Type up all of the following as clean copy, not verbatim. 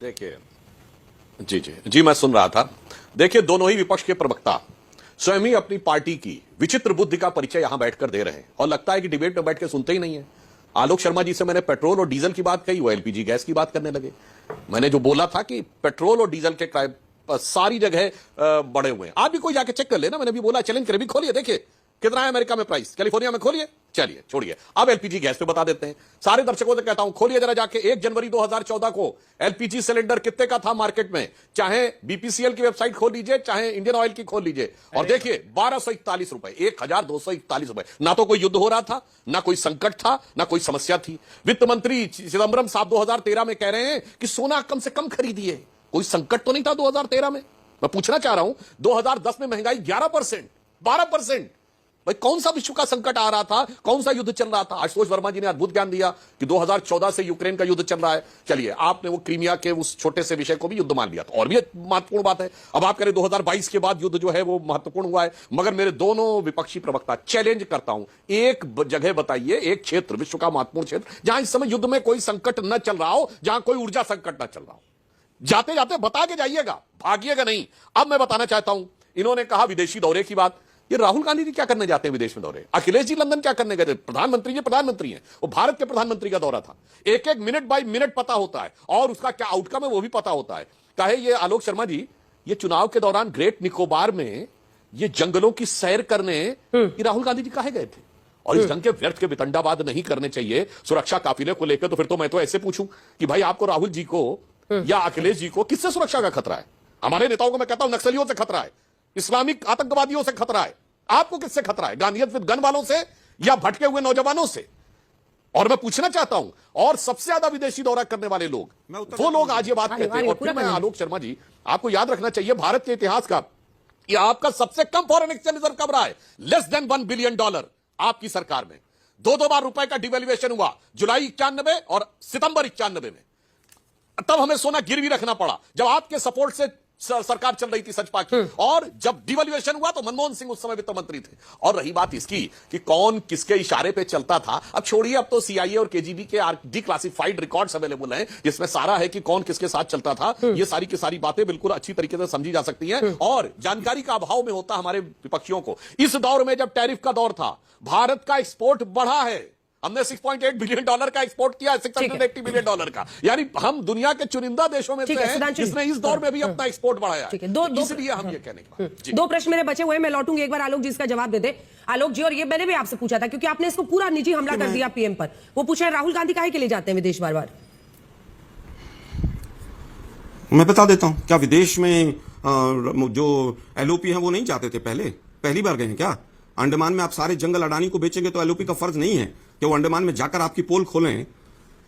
देखिए, जी मैं सुन रहा था। देखिए, दोनों ही विपक्ष के प्रवक्ता स्वयं ही अपनी पार्टी की विचित्र बुद्धि का परिचय यहां बैठकर दे रहे हैं और लगता है कि डिबेट में बैठ के सुनते ही नहीं है। आलोक शर्मा जी से मैंने पेट्रोल और डीजल की बात कही, वो एलपीजी गैस की बात करने लगे। मैंने जो बोला था कि पेट्रोल और डीजल के सारी जगह बढ़े हुए हैं, आप भी कोई जाके चेक कर लेना। मैंने भी बोला चैलेंज करें, भी खोलिए, देखिए कितना है अमेरिका में प्राइस, कैलिफोर्निया में खोलिए। चलिए छोड़िए, अब एलपीजी गैस पे बता देते हैं। सारे दर्शकों से कहता हूं, खोलिए जरा जाके 1 जनवरी 2014 को एलपीजी सिलेंडर कितने का था मार्केट में। चाहे बीपीसीएल की वेबसाइट खोल लीजिए, चाहे इंडियन ऑयल की खोल लीजिए, और देखिए 1241 रुपए, 1241 रुपए। ना तो कोई युद्ध हो रहा था, ना कोई संकट था, ना कोई समस्या थी। वित्त मंत्री चिदम्बरम साहब 2013 में कह रहे हैं कि सोना कम से कम खरीदिए। कोई संकट तो नहीं था 2013 में। मैं पूछना चाह रहा हूं, 2010 में महंगाई 11%, 12%। भाई कौन सा विश्व का संकट आ रहा था, कौन सा युद्ध चल रहा था? आशुतोष वर्मा जी ने अद्भुत ज्ञान दिया कि 2014 से यूक्रेन का युद्ध चल रहा है। चलिए, आपने वो क्रीमिया के उस छोटे से विषय को भी युद्ध मान लिया, तो और भी महत्वपूर्ण बात है। अब आप कह रहे 2022 के बाद युद्ध जो है वो महत्वपूर्ण हुआ है। मगर मेरे दोनों विपक्षी प्रवक्ता, चैलेंज करता हूं, एक जगह बताइए, एक क्षेत्र, विश्व का महत्वपूर्ण क्षेत्र जहां इस समय युद्ध में कोई संकट न चल रहा हो, जहां कोई ऊर्जा संकट न चल रहा हो। जाते जाते बता के जाइएगा, भागिएगा नहीं। अब मैं बताना चाहता हूं, इन्होंने कहा विदेशी दौरे की बात। ये राहुल गांधी जी क्या करने जाते हैं विदेश में दौरे? अखिलेश जी लंदन क्या करने गए थे? प्रधानमंत्री हैं, वो भारत के प्रधानमंत्री का दौरा था। एक एक मिनट बाय मिनट पता होता है और उसका क्या आउटकम है वो भी पता होता है। चाहे ये आलोक शर्मा जी, ये चुनाव के दौरान ग्रेट निकोबार में ये जंगलों की सैर करने ये राहुल गांधी जी काहे गए थे? और इस ढंग के व्यर्थ के वितंडावाद नहीं करने चाहिए सुरक्षा काफिले को लेकर। तो फिर तो मैं तो ऐसे पूछूं कि भाई आपको राहुल जी को या अखिलेश जी को किससे सुरक्षा का खतरा है? हमारे नेताओं को मैं कहता हूं नक्सलियों से खतरा है, इस्लामिक आतंकवादियों से खतरा है। आपको किससे खतरा है? गांधीयत विद गन वालों से या भटके हुए नौजवानों से? और मैं पूछना चाहता हूं, और सबसे ज्यादा विदेशी दौरा करने वाले लोग, वो लोग आज ये बात कहते हैं। और फिर मैं आलोक शर्मा जी, आपको याद रखना चाहिए भारत के इतिहास का, कि आपका सबसे कम फॉरेन एक्सचेंज रिजर्व कब रहा है? लेस देन $1 बिलियन आपकी सरकार में। 2 बार रुपए का डिवैल्यूएशन हुआ, जुलाई 91 और सितंबर 91 में। तब हमें सोना गिरवी रखना पड़ा जब आपके सपोर्ट से सरकार चल रही थी सचपा की। और जब डिवैल्यूएशन हुआ तो मनमोहन सिंह उस समय वित्त मंत्री थे। और रही बात इसकी कि कौन किसके इशारे पे चलता था, अब छोड़िए, अब तो सीआईए और केजीबी के डिक्लासिफाइड रिकॉर्ड्स अवेलेबल हैं, जिसमें सारा है कि कौन किसके साथ चलता था। ये सारी की सारी बातें बिल्कुल अच्छी तरीके से समझी जा सकती हैं। और जानकारी का अभाव में होता हमारे विपक्षियों को। इस दौर में जब टैरिफ का दौर था, भारत का एक्सपोर्ट बढ़ा है। हमने $6.8 बिलियन का एक्सपोर्ट किया है, $680 बिलियन का। यानी हम दुनिया के चुनिंदा देशों में से हैं जिसने इस दौर में भी अपना एक्सपोर्ट बढ़ाया है। इसलिए हम ये कहने की बात। 2 प्रश्न मेरे बचे हुए, मैं लौटूंगी, एक बार आलोक जी इसका जवाब दे दे। आलोक जी, और ये मैंने भी आपसे पूछा था क्योंकि आपने इसको पूरा निजी हमला कर दिया पीएम पर। वो पूछ रहे राहुल गांधी काहे के लिए जाते हैं विदेश बार बार? मैं बता देता हूं, क्या विदेश में जो एलओपी है वो नहीं जाते थे? पहली बार गए हैं क्या? अंडमान में आप सारे जंगल अडानी को बेचेंगे तो एलओपी का फर्ज नहीं है कि वो अंडमान में जाकर आपकी पोल खोलें?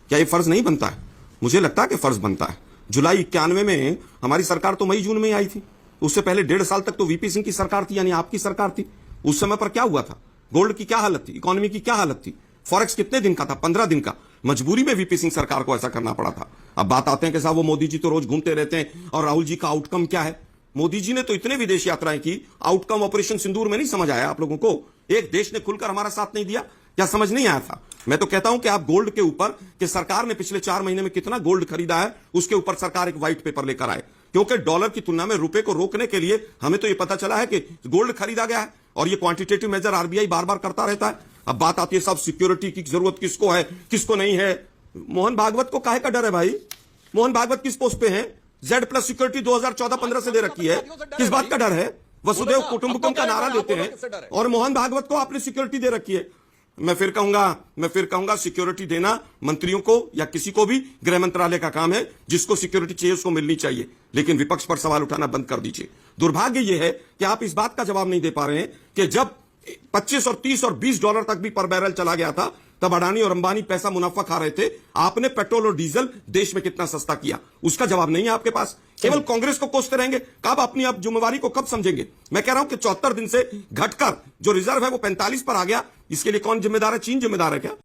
क्या ये फर्ज नहीं बनता है? मुझे लगता है कि फर्ज बनता है। जुलाई 91 में हमारी सरकार तो मई जून में ही आई थी। उससे पहले 1.5 साल तक तो वीपी सिंह की सरकार थी, यानी आपकी सरकार थी। उस समय पर क्या हुआ था? गोल्ड की क्या हालत थी? इकोनॉमी की क्या हालत थी? फॉरेक्स कितने दिन का था? 15 दिन का। मजबूरी में वीपी सिंह सरकार को ऐसा करना पड़ा था। अब बात आते हैं कि साहब वो मोदी जी तो रोज घूमते रहते हैं और राहुल जी का आउटकम क्या है? मोदी जी ने तो इतने विदेश यात्राएं की, आउटकम ऑपरेशन सिंदूर में नहीं समझ आया आप लोगों को? एक देश ने खुलकर हमारा साथ नहीं दिया, क्या समझ नहीं आया था? मैं तो कहता हूं कि आप गोल्ड के ऊपर, कि सरकार ने पिछले 4 महीने में कितना गोल्ड खरीदा है, उसके ऊपर सरकार एक व्हाइट पेपर लेकर आए। क्योंकि डॉलर की तुलना में रुपए को रोकने के लिए हमें तो यह पता चला है कि गोल्ड खरीदा गया है, और ये क्वांटिटेटिव मेजर आरबीआई बार बार करता रहता है। अब बात आती है साहब सिक्योरिटी की जरूरत किसको है, किसको नहीं है। मोहन भागवत को काहे का डर है भाई? मोहन भागवत किस पोस्ट पे है? Z+ सिक्योरिटी 2014-15 से दे रखी है, किस बात का डर है? वसुदेव कुटुंबकम का नारा देते हैं और मोहन भागवत को आपने सिक्योरिटी दे रखी है। मैं फिर कहूंगा सिक्योरिटी देना मंत्रियों को या किसी को भी गृह मंत्रालय का काम है। जिसको सिक्योरिटी चाहिए उसको मिलनी चाहिए, लेकिन विपक्ष पर सवाल उठाना बंद कर दीजिए। दुर्भाग्य यह है कि आप इस बात का जवाब नहीं दे पा रहे हैं कि जब 25 और 30 और $20 तक भी पर बैरल चला गया था, तब अडानी और अंबानी पैसा मुनाफा खा रहे थे। आपने पेट्रोल और डीजल देश में कितना सस्ता किया, उसका जवाब नहीं है आपके पास। केवल कांग्रेस को कोसते रहेंगे। कब अपनी आप जिम्मेवारी को कब समझेंगे? मैं कह रहा हूं कि 74 दिन से घटकर जो रिजर्व है वो 45 पर आ गया। इसके लिए कौन जिम्मेदार है? चीन जिम्मेदार है क्या?